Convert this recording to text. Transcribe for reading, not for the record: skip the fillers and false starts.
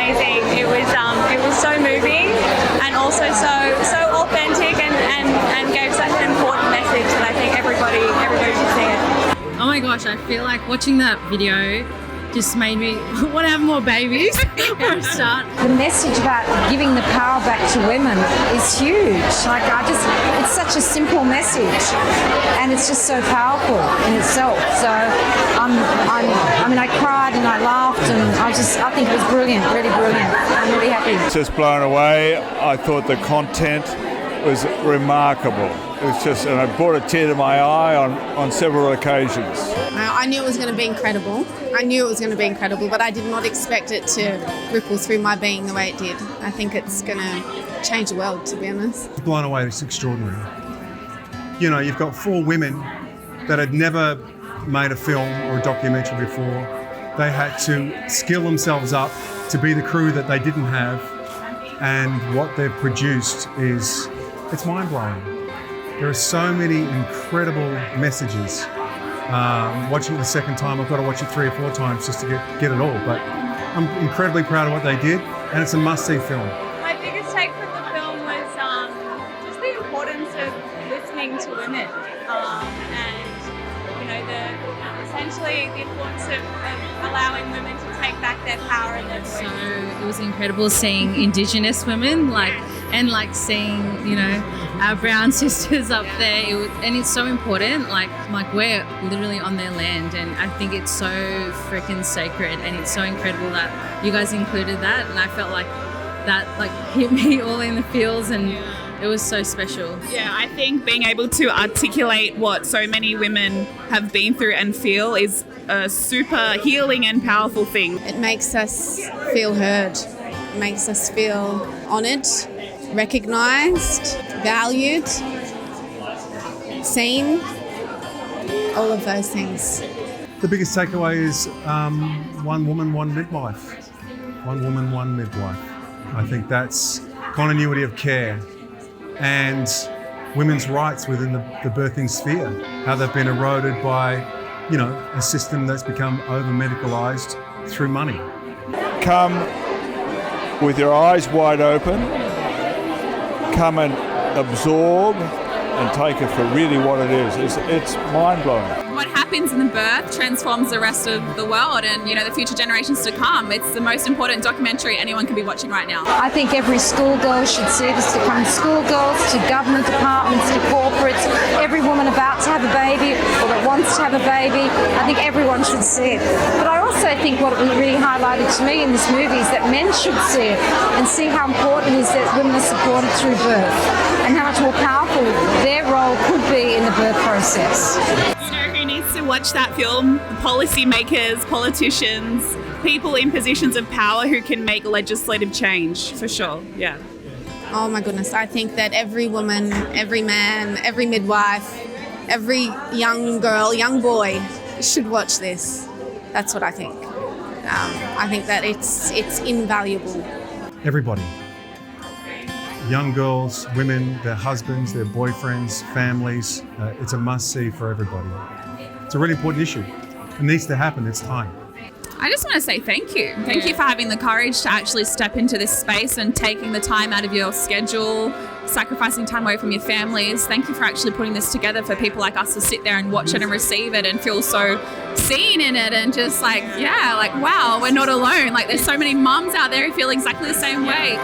amazing. It was so moving and also so authentic and gave such an important message that I think everybody should see it. Oh my gosh, I feel like watching that video just made me want to have more babies for a start. The message about giving the power back to women is huge. Like it's such a simple message, and it's just so powerful in itself. So I cried and I laughed, and I think it was brilliant, really brilliant. I'm really happy. Just blown away. I thought the content was remarkable. It was just, and it brought a tear to my eye on several occasions. I knew it was going to be incredible. But I did not expect it to ripple through my being the way it did. I think it's going to change the world, to be honest. Blown away, it's extraordinary. You know, you've got 4 women that had never made a film or a documentary before. They had to skill themselves up to be the crew that they didn't have, and what they've produced it's mind-blowing. There are so many incredible messages. Watching it the second time, I've got to watch it 3 or 4 times just to get it all. But I'm incredibly proud of what they did, and it's a must-see film. My biggest take from the film was just the importance of listening to women, and essentially the importance of allowing women to take back their power and their voice. So it was incredible seeing Indigenous women, and seeing our brown sisters up there. And it's so important. Like we're literally on their land, and I think it's so freaking sacred, and it's so incredible that you guys included that. And I felt like that hit me all in the feels, and it was so special. Yeah, I think being able to articulate what so many women have been through and feel is a super healing and powerful thing. It makes us feel heard. It makes us feel honoured, recognised, valued, seen, all of those things. The biggest takeaway is one woman, one midwife. One woman, one midwife. I think that's continuity of care and women's rights within the birthing sphere, how they've been eroded by, a system that's become over-medicalised through money. Come with your eyes wide open, come and absorb and take it for really what it is. It's mind-blowing. What happens in the birth transforms the rest of the world and, the future generations to come. It's the most important documentary anyone can be watching right now. I think every schoolgirl should see this, from schoolgirls to government departments to corporates, every woman about to have a baby or that wants to have a baby. I think everyone should see it. But I also think what was really highlighted to me in this movie is that men should see it and see how important it is that women are supported through birth and how much more powerful their role could be in the birth process. Who needs to watch that film? Policymakers, politicians, people in positions of power who can make legislative change, for sure, yeah. Oh my goodness, I think that every woman, every man, every midwife, every young girl, young boy should watch this. That's what I think. I think that it's invaluable. Everybody. Young girls, women, their husbands, their boyfriends, families. It's a must-see for everybody. It's a really important issue. It needs to happen. It's time. I just want to say thank you. Thank you for having the courage to actually step into this space and taking the time out of your schedule, sacrificing time away from your families. Thank you for actually putting this together for people like us to sit there and watch it and receive it and feel so seen in it and just wow, we're not alone. There's so many mums out there who feel exactly the same way.